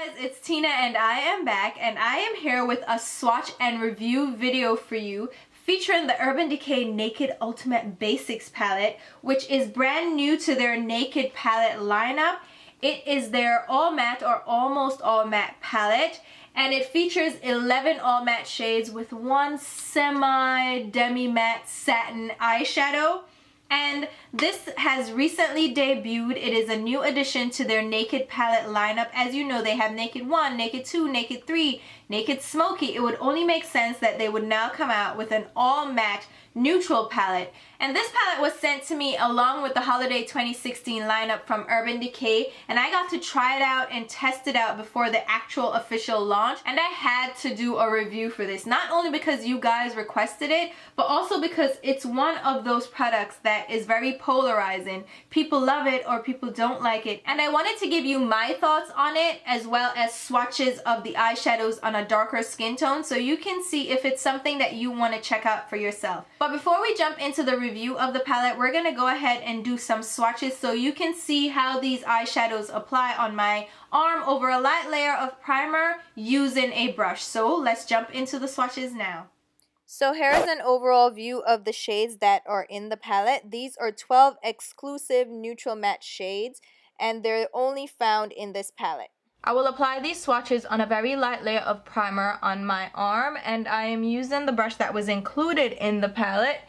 guys, it's Tina and I am back, and I am here with a swatch and review video for you featuring the Urban Decay Naked Ultimate Basics palette, which is brand new to their Naked palette lineup. It is their all matte or almost all matte palette, and it features 11 all matte shades with one semi demi matte satin eyeshadow. And this has recently debuted. It is a new addition to their Naked palette lineup. As you know, they have Naked 1, Naked 2, Naked 3, Naked Smokey. It would only make sense that they would now come out with an all matte neutral palette. And this palette was sent to me along with the Holiday 2016 lineup from Urban Decay, and I got to try it out and test it out before the actual official launch, and I had to do a review for this, not only because you guys requested it, but also because it's one of those products that is very polarizing. People love it or people don't like it, and I wanted to give you my thoughts on it as well as swatches of the eyeshadows on a darker skin tone so you can see if it's something that you want to check out for yourself. But before we jump into the review of the palette, we're gonna go ahead and do some swatches so you can see how these eyeshadows apply on my arm over a light layer of primer using a brush. So let's jump into the swatches now. So here is an overall view of the shades that are in the palette. These are 12 exclusive neutral matte shades, and they're only found in this palette. I will apply these swatches on a very light layer of primer on my arm, and I am using the brush that was included in the palette,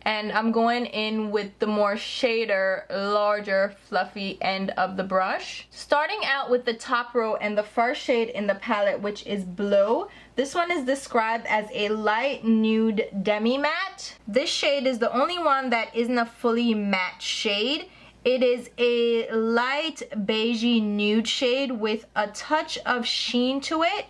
and I'm going in with the more shader, larger, fluffy end of the brush. Starting out with the top row and the first shade in the palette, which is Blow. This one is described as a light nude demi matte. This shade is the only one that isn't a fully matte shade. It is a light beigey nude shade with a touch of sheen to it.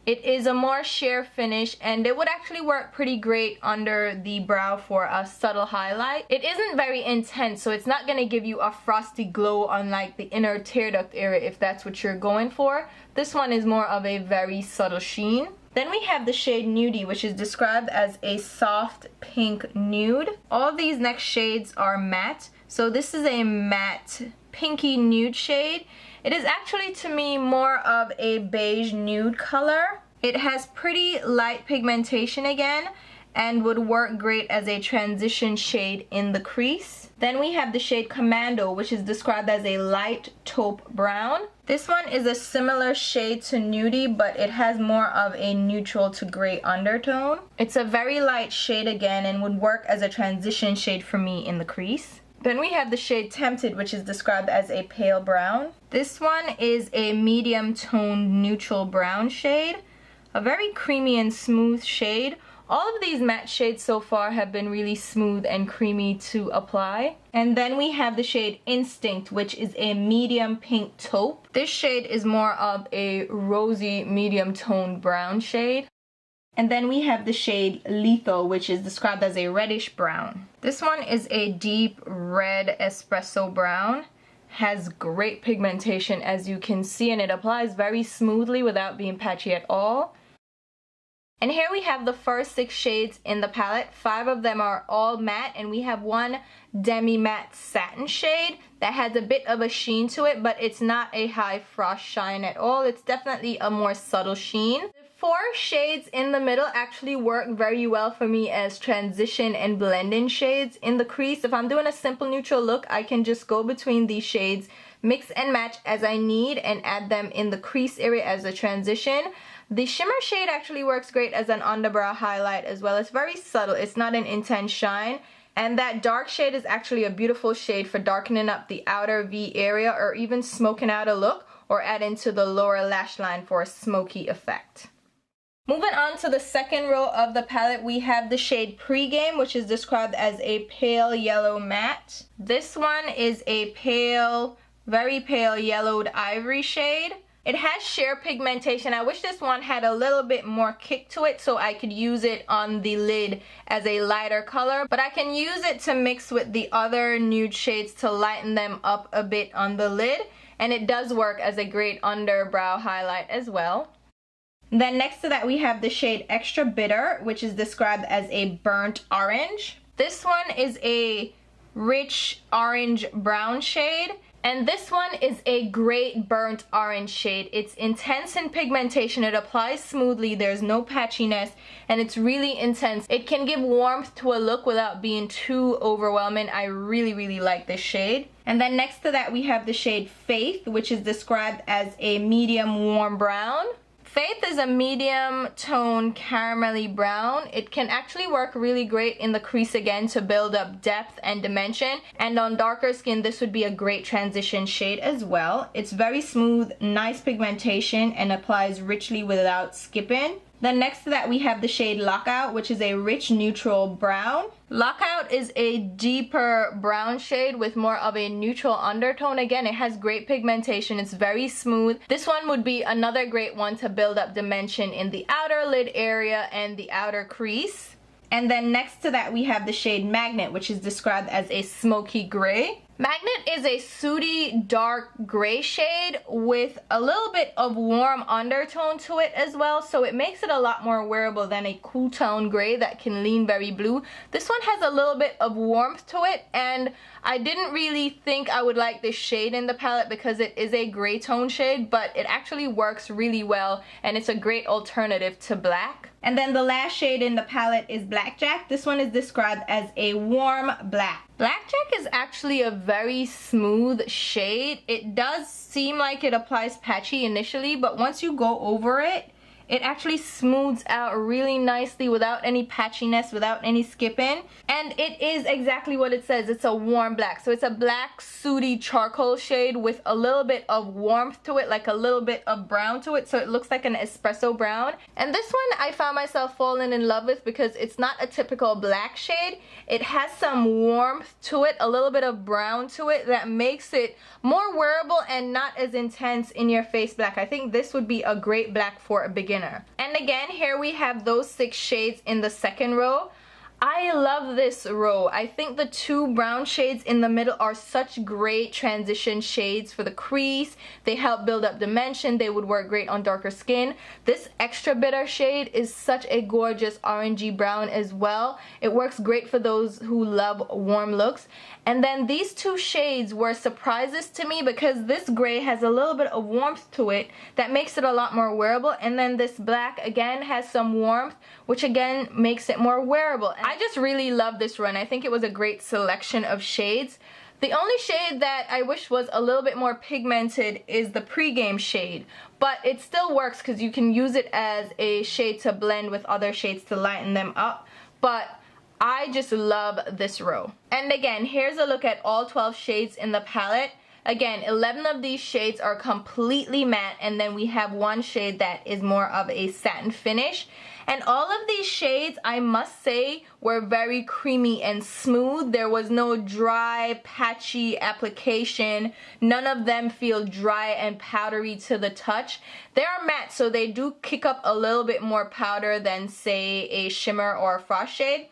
It is a more sheer finish, and it would actually work pretty great under the brow for a subtle highlight. It isn't very intense, so it's not going to give you a frosty glow on like the inner tear duct area if that's what you're going for. This one is more of a very subtle sheen. Then we have the shade Nudie, which is described as a soft pink nude. All of these next shades are matte. So this is a matte pinky nude shade. It is actually to me more of a beige nude color. It has pretty light pigmentation again and would work great as a transition shade in the crease. Then we have the shade Commando, which is described as a light taupe brown. This one is a similar shade to Nudie, but it has more of a neutral to gray undertone. It's a very light shade again and would work as a transition shade for me in the crease. Then we have the shade Tempted, which is described as a pale brown. This one is a medium toned neutral brown shade. A very creamy and smooth shade. All of these matte shades so far have been really smooth and creamy to apply. And then we have the shade Instinct, which is a medium pink taupe. This shade is more of a rosy medium toned brown shade. And then we have the shade Lethal, which is described as a reddish brown. This one is a deep red espresso brown. Has great pigmentation, as you can see, and it applies very smoothly without being patchy at all. And here we have the first 6 shades in the palette. 5 of them are all matte, and we have one demi matte satin shade that has a bit of a sheen to it, but it's not a high frost shine at all. It's definitely a more subtle sheen. 4 shades in the middle actually work very well for me as transition and blend-in shades in the crease. If I'm doing a simple neutral look, I can just go between these shades, mix and match as I need, and add them in the crease area as a transition. The shimmer shade actually works great as an underbrow highlight as well. It's very subtle. It's not an intense shine. And that dark shade is actually a beautiful shade for darkening up the outer V area or even smoking out a look or adding to the lower lash line for a smoky effect. Moving on to the second row of the palette, we have the shade Pregame, which is described as a pale yellow matte. This one is a pale, very pale yellowed ivory shade. It has sheer pigmentation. I wish this one had a little bit more kick to it so I could use it on the lid as a lighter color, but I can use it to mix with the other nude shades to lighten them up a bit on the lid, and it does work as a great underbrow highlight as well. Then next to that we have the shade Extra Bitter, which is described as a burnt orange. This one is a rich orange brown shade, And this one is a great burnt orange shade. It's intense in pigmentation, it applies smoothly, there's no patchiness, and it's really intense. It can give warmth to a look without being too overwhelming. I really like this shade. And then next to that we have the shade Faith, which is described as a medium warm brown. Faith is a medium tone caramelly brown. It can actually work really great in the crease again to build up depth and dimension, and on darker skin this would be a great transition shade as well. It's very smooth, nice pigmentation, and applies richly without skipping. Then next to that we have the shade Lockout, which is a rich neutral brown. Lockout is a deeper brown shade with more of a neutral undertone. Again, it has great pigmentation, it's very smooth. This one would be another great one to build up dimension in the outer lid area and the outer crease. And then next to that we have the shade Magnet, which is described as a smoky gray. Magnet is a sooty dark gray shade with a little bit of warm undertone to it as well, so it makes it a lot more wearable than a cool tone gray that can lean very blue. This one has a little bit of warmth to it, and I didn't really think I would like this shade in the palette because it is a gray tone shade, but it actually works really well and it's a great alternative to black. And then the last shade in the palette is Blackjack. This one is described as a warm black. Blackjack is actually a very smooth shade. It does seem like it applies patchy initially, but once you go over it, it actually smooths out really nicely without any patchiness, without any skipping. And it is exactly what it says. It's a warm black. So it's a black sooty charcoal shade with a little bit of warmth to it, like a little bit of brown to it. So it looks like an espresso brown. And this one I found myself falling in love with because it's not a typical black shade. It has some warmth to it, a little bit of brown to it that makes it more wearable and not as intense in your face black. I think this would be a great black for a beginner. And again, here we have those 6 shades in the second row. I love this row. I think the 2 brown shades in the middle are such great transition shades for the crease. They help build up dimension. They would work great on darker skin. This extra bitter shade is such a gorgeous orangey brown as well. It works great for those who love warm looks. And then these 2 shades were surprises to me because this gray has a little bit of warmth to it that makes it a lot more wearable. And then this black again has some warmth, which again makes it more wearable. I just really love this run. I think it was a great selection of shades. The only shade that I wish was a little bit more pigmented is the pregame shade, but it still works because you can use it as a shade to blend with other shades to lighten them up. But I just love this row. And again, here's a look at all 12 shades in the palette. Again, 11 of these shades are completely matte, and then we have 1 shade that is more of a satin finish. And all of these shades, I must say, were very creamy and smooth. There was no dry, patchy application. None of them feel dry and powdery to the touch. They are matte, so they do kick up a little bit more powder than, say, a shimmer or a frost shade.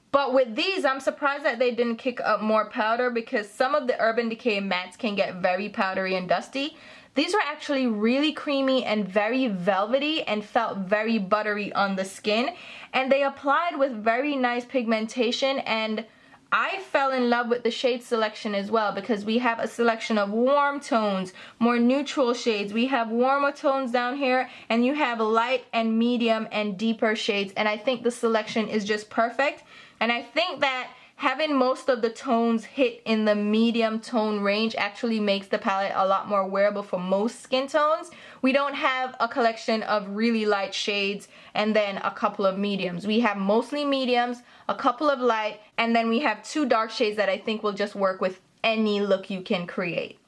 But with these, I'm surprised that they didn't kick up more powder because some of the Urban Decay mattes can get very powdery and dusty. These were actually really creamy and very velvety and felt very buttery on the skin. And they applied with very nice pigmentation, and I fell in love with the shade selection as well because we have a selection of warm tones, more neutral shades. We have warmer tones down here, and you have light and medium and deeper shades. And I think the selection is just perfect. And I think that having most of the tones hit in the medium tone range actually makes the palette a lot more wearable for most skin tones. We don't have a collection of really light shades and then a couple of mediums. We have mostly mediums, a couple of light, and then we have 2 dark shades that I think will just work with any look you can create.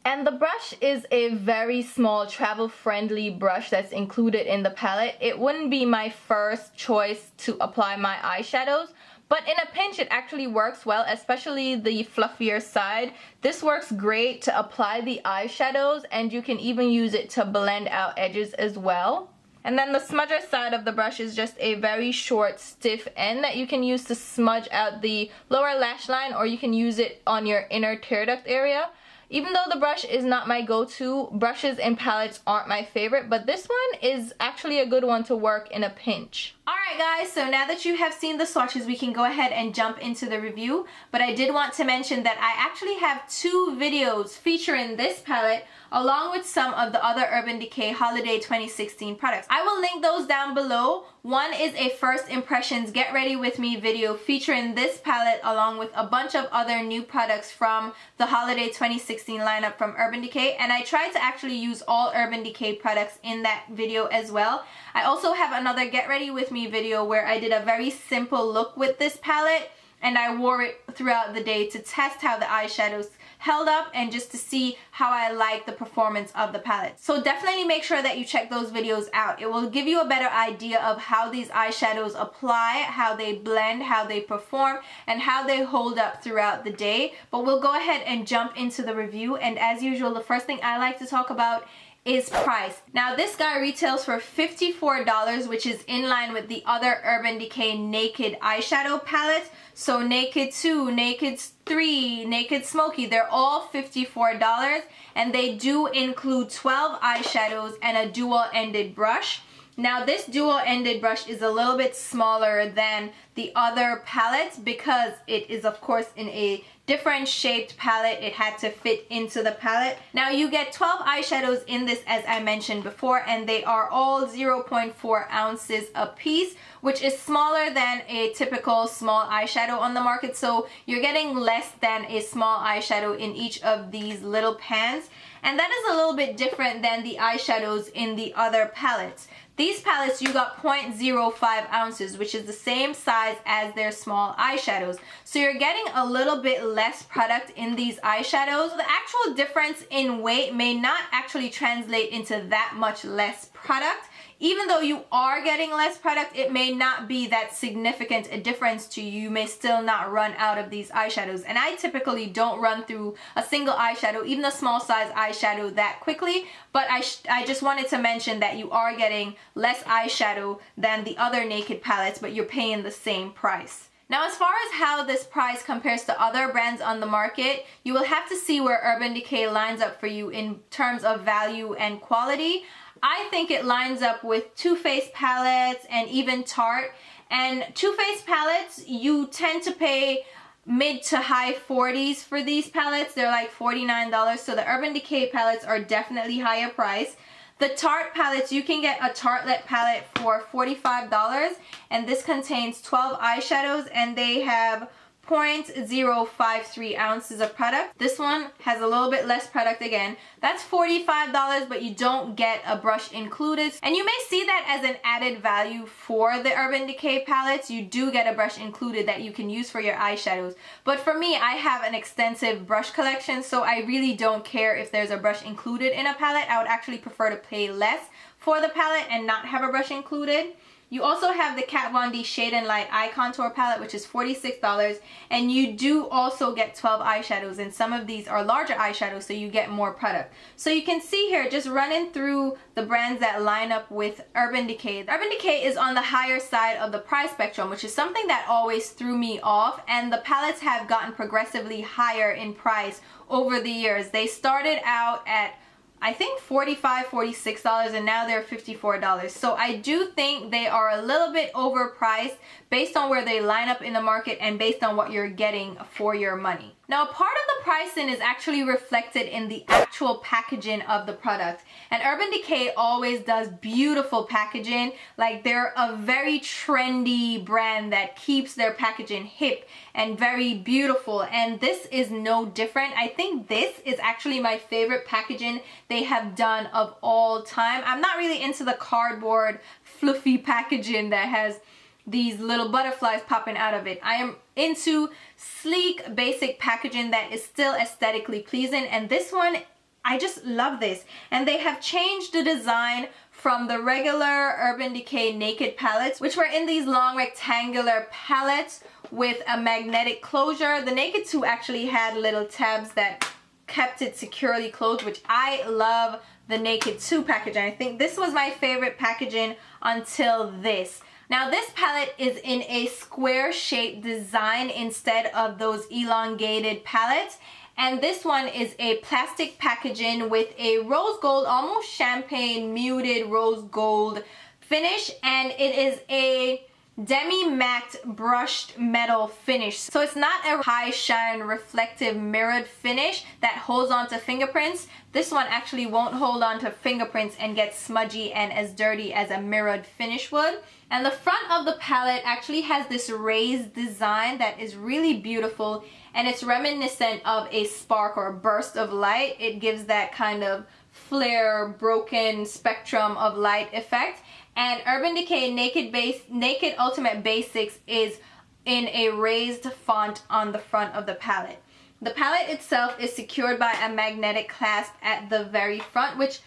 And the brush is a very small travel-friendly brush that's included in the palette. It wouldn't be my first choice to apply my eyeshadows, but in a pinch it actually works well, especially the fluffier side. This works great to apply the eyeshadows, and you can even use it to blend out edges as well. And then the smudger side of the brush is just a very short, stiff end that you can use to smudge out the lower lash line, or you can use it on your inner tear duct area. Even though the brush is not my go-to, brushes and palettes aren't my favorite, but this one is actually a good one to work in a pinch. Alright, Alright guys, so now that you have seen the swatches, we can go ahead and jump into the review. But I did want to mention that I actually have 2 videos featuring this palette along with some of the other Urban Decay Holiday 2016 products. I will link those down below. One is a first impressions get ready with me video featuring this palette along with a bunch of other new products from the Holiday 2016 lineup from Urban Decay, and I tried to actually use all Urban Decay products in that video as well. I also have another get ready with me video where I did a very simple look with this palette and I wore it throughout the day to test how the eyeshadows held up and just to see how I like the performance of the palette. So definitely make sure that you check those videos out. It will give you a better idea of how these eyeshadows apply, how they blend, how they perform, and how they hold up throughout the day. But we'll go ahead and jump into the review, and as usual, the first thing I like to talk about is price. Now this guy retails for $54, which is in line with the other Urban Decay Naked eyeshadow palettes. So Naked 2, Naked 3, Naked Smokey, they're all $54, and they do include 12 eyeshadows and a dual-ended brush. Now this dual-ended brush is a little bit smaller than the other palettes because it is of course in a different shaped palette. It had to fit into the palette. Now you get 12 eyeshadows in this, as I mentioned before, and they are all 0.4 ounces a piece, which is smaller than a typical small eyeshadow on the market. So you're getting less than a small eyeshadow in each of these little pans. And that is a little bit different than the eyeshadows in the other palettes. These palettes, you got 0.05 ounces, which is the same size as their small eyeshadows. So you're getting a little bit less product in these eyeshadows. The actual difference in weight may not actually translate into that much less product. Even though you are getting less product, it may not be that significant a difference to you. You may still not run out of these eyeshadows. And I typically don't run through a single eyeshadow, even a small size eyeshadow, that quickly. But I just wanted to mention that you are getting less eyeshadow than the other Naked palettes, but you're paying the same price. Now, as far as how this price compares to other brands on the market, you will have to see where Urban Decay lines up for you in terms of value and quality. I think it lines up with Too Faced palettes and even Tarte. And Too Faced palettes, you tend to pay mid to high 40s for these palettes. They're like $49. So the Urban Decay palettes are definitely higher price. The Tarte palettes, you can get a Tartelette palette for $45, and this contains 12 eyeshadows and they have 0.053 ounces of product. This one has a little bit less product again. That's $45, but you don't get a brush included. And you may see that as an added value for the Urban Decay palettes. You do get a brush included that you can use for your eyeshadows. But for me, I have an extensive brush collection, so I really don't care if there's a brush included in a palette. I would actually prefer to pay less for the palette and not have a brush included. You also have the Kat Von D Shade and Light Eye Contour Palette, which is $46, and you do also get 12 eyeshadows, and some of these are larger eyeshadows, so you get more product. So you can see here, just running through the brands that line up with Urban Decay. Urban Decay is on the higher side of the price spectrum, which is something that always threw me off, and the palettes have gotten progressively higher in price over the years. They started out at I think $45, $46, and now they're $54. So I do think they are a little bit overpriced based on where they line up in the market and based on what you're getting for your money. Now, part of the pricing is actually reflected in the actual packaging of the product. And Urban Decay always does beautiful packaging. Like, they're a very trendy brand that keeps their packaging hip and very beautiful. And this is no different. I think this is actually my favorite packaging they have done of all time. I'm not really into the cardboard fluffy packaging that has these little butterflies popping out of it. I am into sleek, basic packaging that is still aesthetically pleasing, and this one, I just love this. And they have changed the design from the regular Urban Decay Naked palettes, which were in these long rectangular palettes with a magnetic closure. The Naked 2 actually had little tabs that kept it securely closed, which I love the Naked 2 packaging. I think this was my favorite packaging until this. Now this palette is in a square shaped design instead of those elongated palettes, and this one is a plastic packaging with a rose gold, almost champagne muted rose gold finish, and it is a demi-matte brushed metal finish. So it's not a high shine reflective mirrored finish that holds on to fingerprints. This one actually won't hold on to fingerprints and get smudgy and as dirty as a mirrored finish would. And the front of the palette actually has this raised design that is really beautiful, and it's reminiscent of a spark or a burst of light. It gives that kind of flare, broken spectrum of light effect. And Urban Decay Naked Ultimate Basics is in a raised font on the front of the palette. The palette itself is secured by a magnetic clasp at the very front, which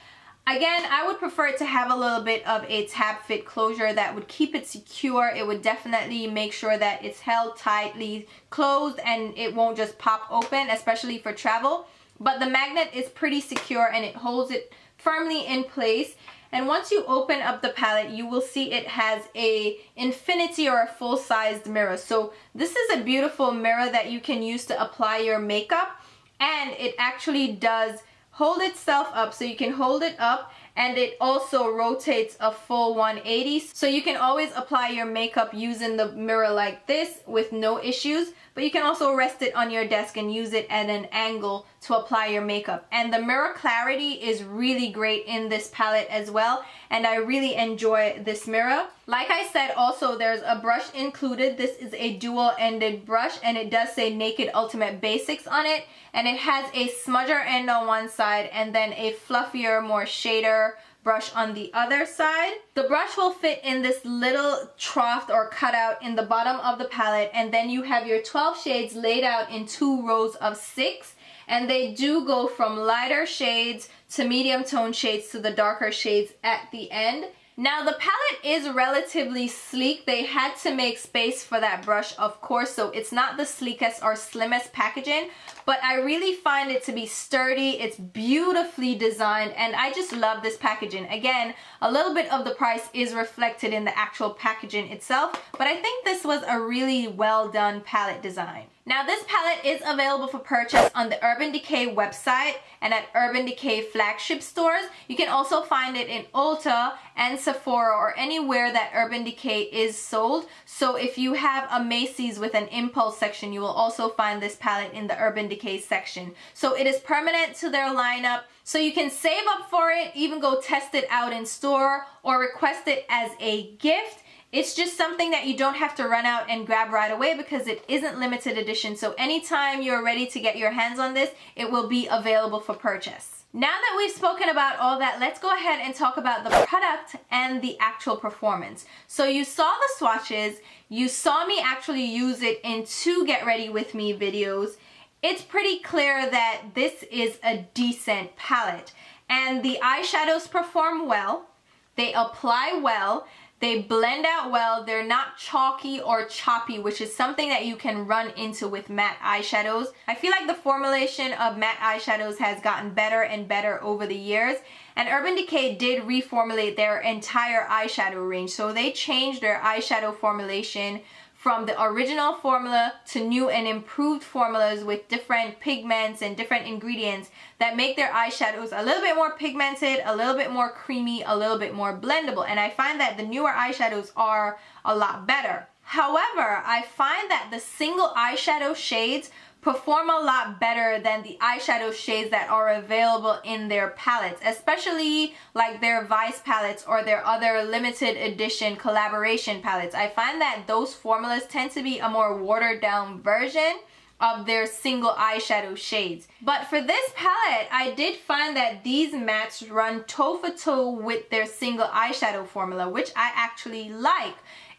again, I would prefer it to have a little bit of a tab fit closure that would keep it secure. It would definitely make sure that it's held tightly closed and it won't just pop open, especially for travel. But the magnet is pretty secure and it holds it firmly in place. And once you open up the palette, you will see it has a infinity or a full-sized mirror. So this is a beautiful mirror that you can use to apply your makeup, and it actually does hold itself up, so you can hold it up, and it also rotates a full 180, so you can always apply your makeup using the mirror like this with no issues. But you can also rest it on your desk and use it at an angle to apply your makeup. And the mirror clarity is really great in this palette as well, and I really enjoy this mirror. Like I said, also there's a brush included. This is a dual-ended brush, and it does say Naked Ultimate Basics on it, and it has a smudger end on one side and then a fluffier, more shader brush on the other side. The brush will fit in this little trough or cutout in the bottom of the palette, and then you have your 12 shades laid out in 2 rows of 6, and they do go from lighter shades to medium tone shades to the darker shades at the end. Now the palette is relatively sleek. They had to make space for that brush, of course, so it's not the sleekest or slimmest packaging, but I really find it to be sturdy. It's beautifully designed, and I just love this packaging. Again, a little bit of the price is reflected in the actual packaging itself, but I think this was a really well done palette design. Now this palette is available for purchase on the Urban Decay website and at Urban Decay flagship stores. You can also find it in ULTA and SEPHORA or anywhere that Urban Decay is sold. So if you have a Macy's with an impulse section, you will also find this palette in the Urban Decay section. So it is permanent to their lineup, so you can save up for it, even go test it out in store or request it as a gift. It's just something that you don't have to run out and grab right away because it isn't limited edition. So anytime you're ready to get your hands on this, it will be available for purchase. Now that we've spoken about all that, let's go ahead and talk about the product and the actual performance. So you saw the swatches, you saw me actually use it in 2 Get Ready With Me videos. It's pretty clear that this is a decent palette, and the eyeshadows perform well, they apply well, they blend out well, they're not chalky or choppy, which is something that you can run into with matte eyeshadows. I feel like the formulation of matte eyeshadows has gotten better and better over the years, and Urban Decay did reformulate their entire eyeshadow range. So they changed their eyeshadow formulation from the original formula to new and improved formulas with different pigments and different ingredients that make their eyeshadows a little bit more pigmented, a little bit more creamy, a little bit more blendable. And I find that the newer eyeshadows are a lot better. However, I find that the single eyeshadow shades perform a lot better than the eyeshadow shades that are available in their palettes, especially like their Vice palettes or their other limited edition collaboration palettes. I find that those formulas tend to be a more watered down version of their single eyeshadow shades. But for this palette, I did find that these mattes run toe for toe with their single eyeshadow formula, which I actually like.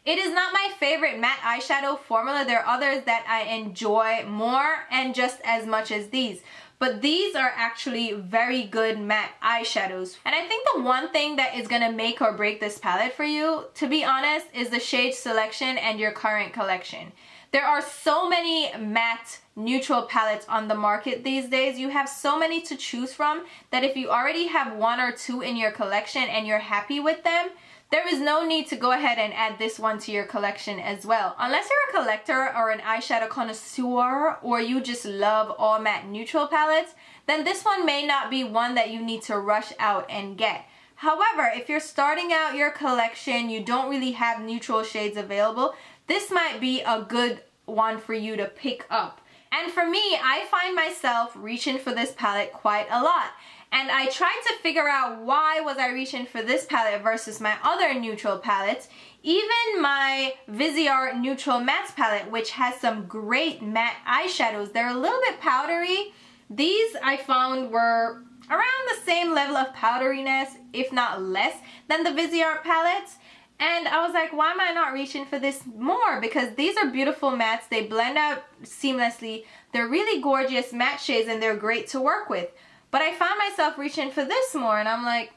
It is not my favorite matte eyeshadow formula. There are others that I enjoy more and just as much as these. But these are actually very good matte eyeshadows. And I think the one thing that is gonna make or break this palette for you, to be honest, is the shade selection and your current collection. There are so many matte neutral palettes on the market these days. You have so many to choose from that if you already have 1 or 2 in your collection and you're happy with them, there is no need to go ahead and add this one to your collection as well. Unless you're a collector or an eyeshadow connoisseur, or you just love all matte neutral palettes, then this one may not be one that you need to rush out and get. However, if you're starting out your collection, you don't really have neutral shades available, this might be a good one for you to pick up. And for me, I find myself reaching for this palette quite a lot. And I tried to figure out why was I reaching for this palette versus my other neutral palettes. Even my Viseart Neutral Mattes palette, which has some great matte eyeshadows. They're a little bit powdery. These I found were around the same level of powderiness, if not less, than the Viseart palettes. And I was like, why am I not reaching for this more? Because these are beautiful mattes. They blend out seamlessly. They're really gorgeous matte shades and they're great to work with. But I found myself reaching for this more and I'm like,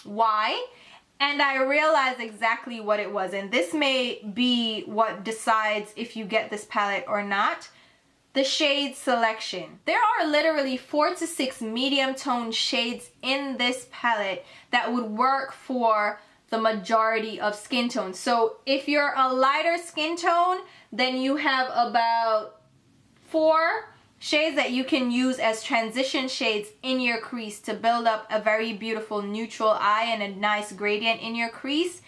why? And I realized exactly what it was. And this may be what decides if you get this palette or not. The shade selection. There are literally 4 to 6 medium tone shades in this palette that would work for the majority of skin tones. So if you're a lighter skin tone, then you have about 4 shades that you can use as transition shades in your crease to build up a very beautiful neutral eye and a nice gradient in your crease.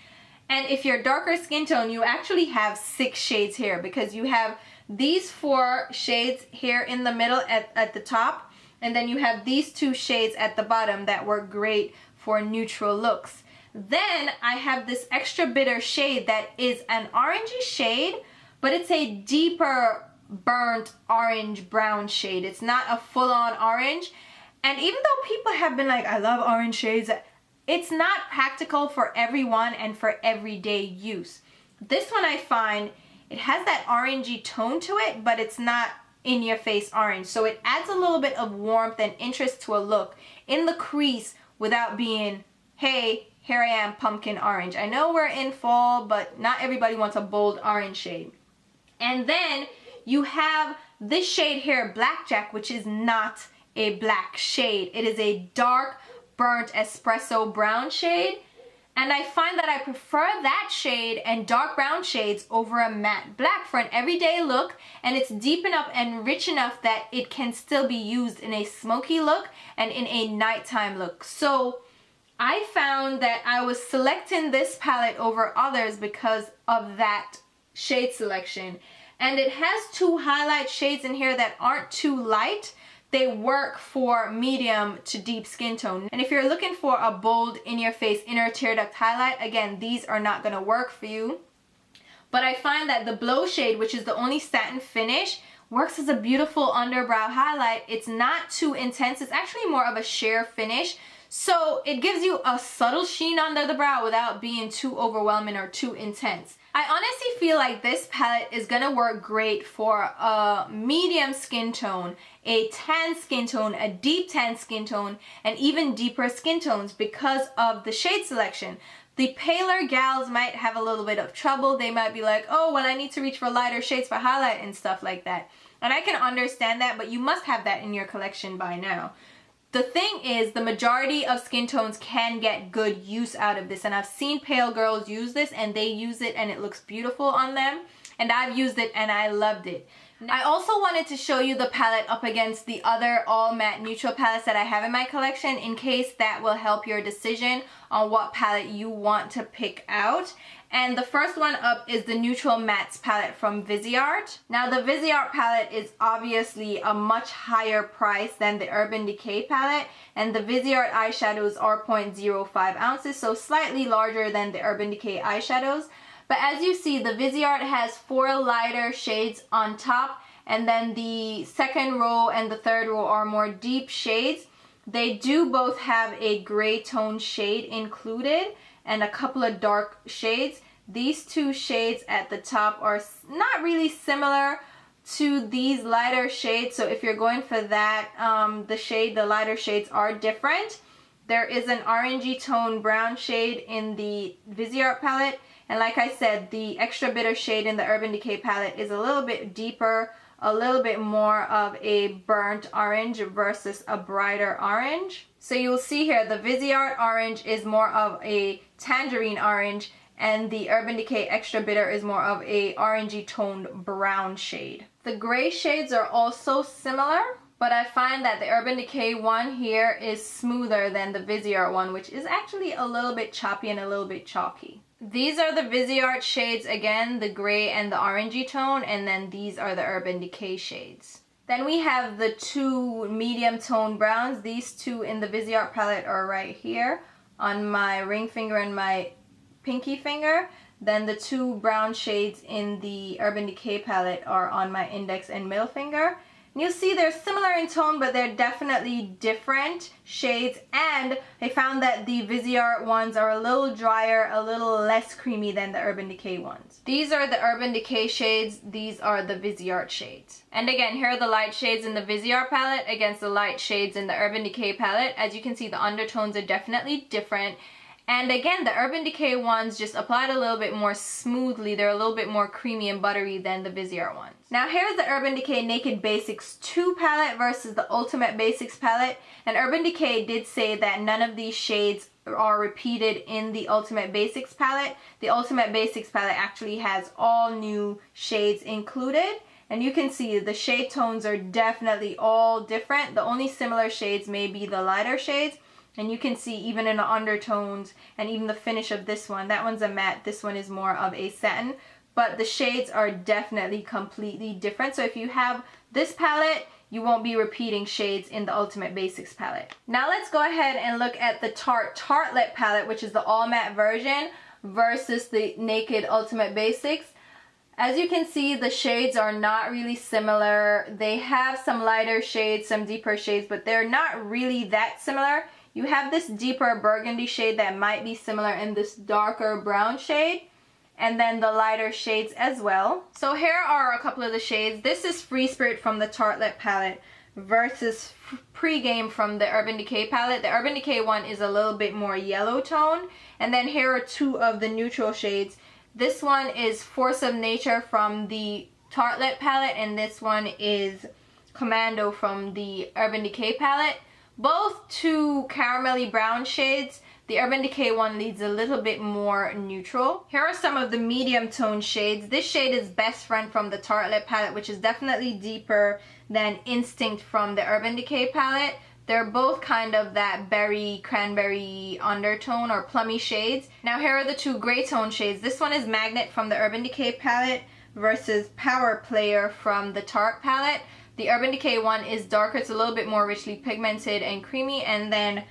And if you're darker skin tone, you actually have 6 shades here because you have these 4 shades here in the middle at the top, and then you have these 2 shades at the bottom that work great for neutral looks. Then I have this extra bitter shade that is an orangey shade, but it's a deeper burnt orange brown shade. It's not a full-on orange. And even though people have been like, I love orange shades, it's not practical for everyone and for everyday use. This one I find, it has that orangey tone to it, but it's not in your face orange. So it adds a little bit of warmth and interest to a look in the crease without being, hey, here I am, pumpkin orange. I know we're in fall, but not everybody wants a bold orange shade. And then you have this shade here, Blackjack, which is not a black shade. It is a dark, burnt espresso brown shade. And I find that I prefer that shade and dark brown shades over a matte black for an everyday look. And it's deep enough and rich enough that it can still be used in a smoky look and in a nighttime look. So I found that I was selecting this palette over others because of that shade selection. And it has 2 highlight shades in here that aren't too light. They work for medium to deep skin tone. And if you're looking for a bold in-your-face inner tear duct highlight, again, these are not going to work for you. But I find that the Blow shade, which is the only satin finish, works as a beautiful underbrow highlight. It's not too intense. It's actually more of a sheer finish. So it gives you a subtle sheen under the brow without being too overwhelming or too intense. I honestly feel like this palette is going to work great for a medium skin tone, a tan skin tone, a deep tan skin tone, and even deeper skin tones because of the shade selection. The paler gals might have a little bit of trouble. They might be like, oh, well, I need to reach for lighter shades for highlight and stuff like that. And I can understand that, but you must have that in your collection by now. The thing is, the majority of skin tones can get good use out of this, and I've seen pale girls use this and they use it and it looks beautiful on them, and I've used it and I loved it. I also wanted to show you the palette up against the other all matte neutral palettes that I have in my collection in case that will help your decision on what palette you want to pick out. And the first one up is the Neutral Mattes palette from Viseart. Now the Viseart palette is obviously a much higher price than the Urban Decay palette, and the Viseart eyeshadows are 0.05 ounces, so slightly larger than the Urban Decay eyeshadows. But as you see, the Viseart has 4 lighter shades on top, and then the second row and the third row are more deep shades. They do both have a gray tone shade included and a couple of dark shades. These 2 shades at the top are not really similar to these lighter shades, so if you're going for that, the lighter shades are different. There is an orangey tone brown shade in the Viseart palette, and like I said, the extra bitter shade in the Urban Decay palette is a little bit deeper, a little bit more of a burnt orange versus a brighter orange. So you'll see here the Viseart orange is more of a tangerine orange, and the Urban Decay extra bitter is more of a orangey toned brown shade. The gray shades are also similar. but I find that the Urban Decay one here is smoother than the Viseart one, which is actually a little bit choppy and a little bit chalky. These are the Viseart shades again, the gray and the orangey tone, and then these are the Urban Decay shades. Then we have the two medium tone browns. These two in the Viseart palette are right here on my ring finger and my pinky finger. Then the two brown shades in the Urban Decay palette are on my index and middle finger. And you'll see they're similar in tone, but they're definitely different shades. And I found that the Viseart ones are a little drier, a little less creamy than the Urban Decay ones. These are the Urban Decay shades. These are the Viseart shades. And again, here are the light shades in the Viseart palette against the light shades in the Urban Decay palette. As you can see, the undertones are definitely different. And again, the Urban Decay ones just applied a little bit more smoothly. They're a little bit more creamy and buttery than the Viseart ones. Now here's the Urban Decay Naked Basics 2 palette versus the Ultimate Basics palette. And Urban Decay did say that none of these shades are repeated in the Ultimate Basics palette. The Ultimate Basics palette actually has all new shades included. And you can see the shade tones are definitely all different. The only similar shades may be the lighter shades. And you can see even in the undertones and even the finish of this one. That one's a matte, this one is more of a satin. But the shades are definitely completely different. So if you have this palette, you won't be repeating shades in the Ultimate Basics palette. Now let's go ahead and look at the Tarte Tartelette palette, which is the all matte version, versus the Naked Ultimate Basics. As you can see, the shades are not really similar. They have some lighter shades, some deeper shades, but they're not really that similar. You have this deeper burgundy shade that might be similar in this darker brown shade, and then the lighter shades as well. So here are a couple of the shades. This is Free Spirit from the Tartelette palette versus Pre-Game from the Urban Decay palette. The Urban Decay one is a little bit more yellow tone, and then here are two of the neutral shades. This one is Force of Nature from the Tartelette palette, and this one is Commando from the Urban Decay palette. Both two caramelly brown shades. The Urban Decay one leads a little bit more neutral. Here are some of the medium tone shades. This shade is Best Friend from the Tartelette palette, which is definitely deeper than Instinct from the Urban Decay palette. They're both kind of that berry, cranberry undertone or plummy shades. Now here are the two gray tone shades. This one is Magnet from the Urban Decay palette versus Power Player from the Tarte palette. The Urban Decay one is darker, it's a little bit more richly pigmented and creamy, and then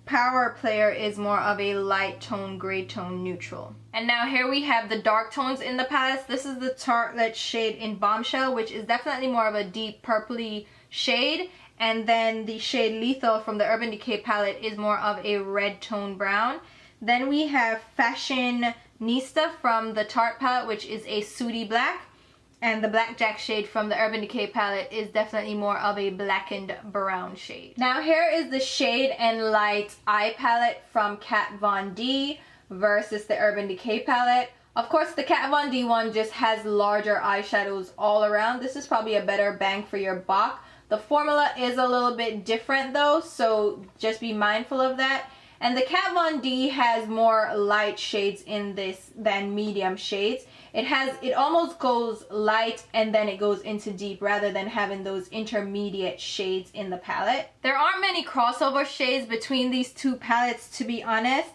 Power Player is more of a light tone, gray tone, neutral. And now here we have the dark tones in the palettes. This is the Tartelette shade in Bombshell, which is definitely more of a deep purpley shade. And then the shade Lethal from the Urban Decay palette is more of a red tone brown. Then we have Fashionista from the Tarte palette, which is a sooty black. And the Blackjack shade from the Urban Decay palette is definitely more of a blackened brown shade. Now here is the Shade and Light eye palette from Kat Von D versus the Urban Decay palette. Of course, the Kat Von D one just has larger eyeshadows all around. This is probably a better bang for your buck. The formula is a little bit different though, so just be mindful of that. And the Kat Von D has more light shades in this than medium shades. It almost goes light and then it goes into deep rather than having those intermediate shades in the palette. There aren't many crossover shades between these two palettes, to be honest.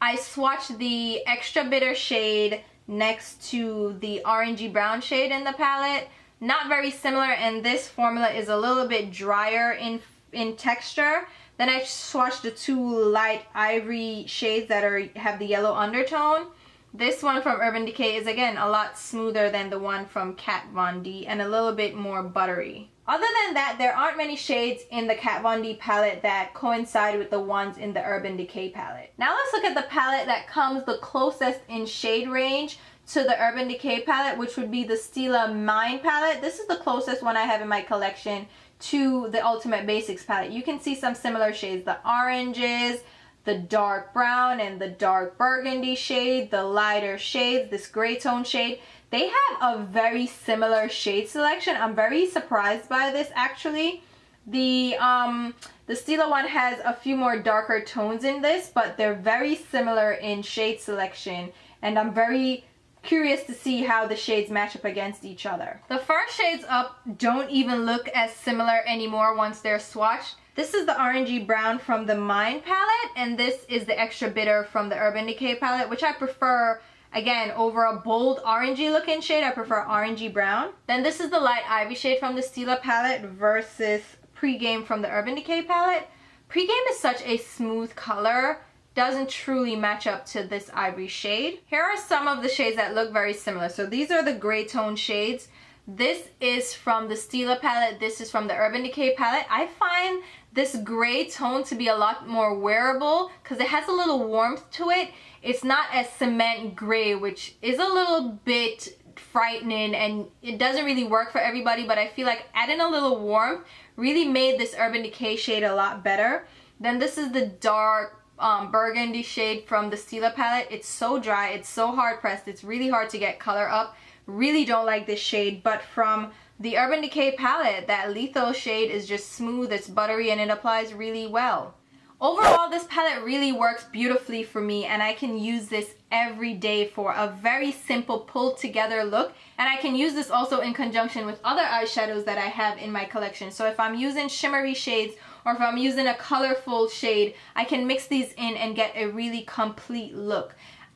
I swatched the Extra Bitter shade next to the orangey brown shade in the palette. Not very similar, and this formula is a little bit drier in texture. Then I swatched the two light ivory shades that have the yellow undertone. This one from Urban Decay is again a lot smoother than the one from Kat Von D and a little bit more buttery. Other than that, there aren't many shades in the Kat Von D palette that coincide with the ones in the Urban Decay palette. Now let's look at the palette that comes the closest in shade range to the Urban Decay palette, which would be the Stila Mind palette. This is the closest one I have in my collection to the Ultimate Basics palette. You can see some similar shades, the oranges, the dark brown and the dark burgundy shade, the lighter shades, this gray tone shade. They have a very similar shade selection. I'm very surprised by this actually. The Stila one has a few more darker tones in this, but they're very similar in shade selection, and I'm very curious to see how the shades match up against each other. The first shades up don't even look as similar anymore once they're swatched. This is the orangey brown from the Mind palette, and this is the extra bitter from the Urban Decay palette, which I prefer, again, over a bold orangey looking shade. I prefer orangey brown. Then this is the light ivy shade from the Stila palette versus Pregame from the Urban Decay palette. Pregame is such a smooth color, doesn't truly match up to this ivory shade. Here are some of the shades that look very similar. So these are the gray tone shades. This is from the Stila palette. This is from the Urban Decay palette. I find this gray tone to be a lot more wearable because it has a little warmth to it. It's not as cement gray, which is a little bit frightening and it doesn't really work for everybody, but I feel like adding a little warmth really made this Urban Decay shade a lot better. Then this is the dark burgundy shade from the Stila palette. It's so dry, it's so hard pressed, it's really hard to get color up. Really don't like this shade, but from the Urban Decay palette, that lethal shade is just smooth, it's buttery, and it applies really well. Overall, this palette really works beautifully for me, and I can use this every day for a very simple pulled together look. And I can use this also in conjunction with other eyeshadows that I have in my collection. So if I'm using shimmery shades or if I'm using a colorful shade, I can mix these in and get a really complete look.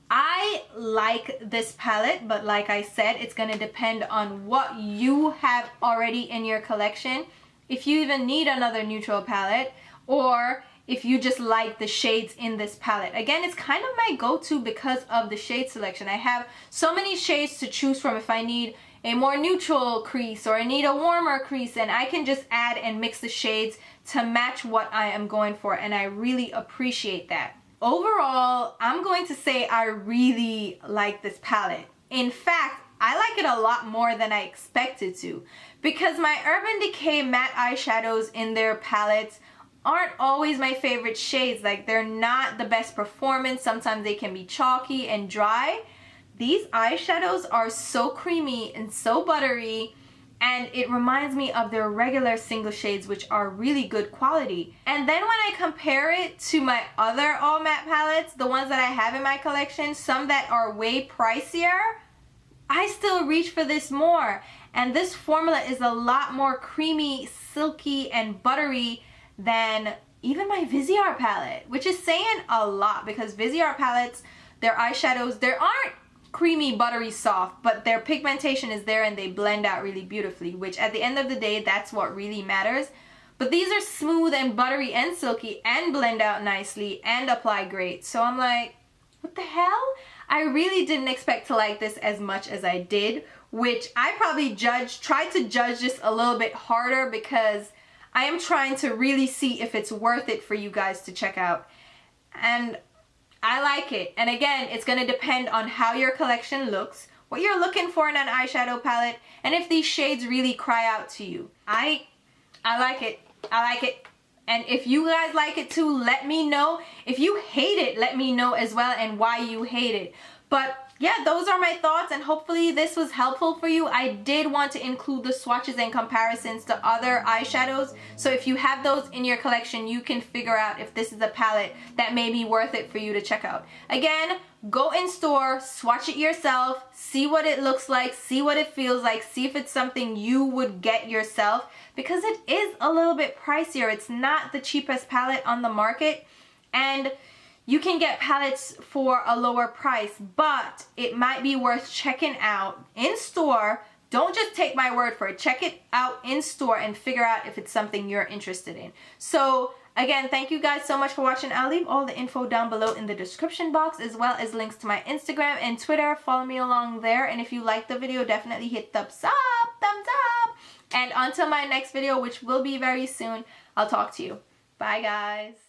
I like this palette, but like I said, it's going to depend on what you have already in your collection. If you even need another neutral palette, or if you just like the shades in this palette. Again, it's kind of my go-to because of the shade selection. I have so many shades to choose from if I need a more neutral crease or I need a warmer crease, and I can just add and mix the shades to match what I am going for, and I really appreciate that. Overall, I'm going to say I really like this palette. In fact, I like it a lot more than I expected to, because my Urban Decay matte eyeshadows in their palettes aren't always my favorite shades. Like, they're not the best performance. Sometimes they can be chalky and dry. These eyeshadows are so creamy and so buttery, and it reminds me of their regular single shades, which are really good quality. And then when I compare it to my other all matte palettes, the ones that I have in my collection, some that are way pricier, I still reach for this more. And this formula is a lot more creamy, silky, and buttery than even my Viseart palette, which is saying a lot, because Viseart palettes, their eyeshadows, they aren't creamy, buttery, soft, but their pigmentation is there and they blend out really beautifully, which at the end of the day, that's what really matters. But these are smooth and buttery and silky and blend out nicely and apply great. So I'm like, what the hell? I really didn't expect to like this as much as I did, which I probably tried to judge this a little bit harder because I am trying to really see if it's worth it for you guys to check out. And I like it. And again, it's going to depend on how your collection looks, what you're looking for in an eyeshadow palette, and if these shades really cry out to you. I like it. I like it. And if you guys like it too, let me know. If you hate it, let me know as well and why you hate it. But yeah, those are my thoughts, and hopefully this was helpful for you. I did want to include the swatches and comparisons to other eyeshadows, so if you have those in your collection, you can figure out if this is a palette that may be worth it for you to check out. Again, go in store, swatch it yourself, see what it looks like, see what it feels like, see if it's something you would get yourself, because it is a little bit pricier. It's not the cheapest palette on the market, and you can get palettes for a lower price, but it might be worth checking out in store. Don't just take my word for it. Check it out in store and figure out if it's something you're interested in. So again, thank you guys so much for watching. I'll leave all the info down below in the description box, as well as links to my Instagram and Twitter. Follow me along there. And if you liked the video, definitely hit thumbs up. And until my next video, which will be very soon, I'll talk to you. Bye guys.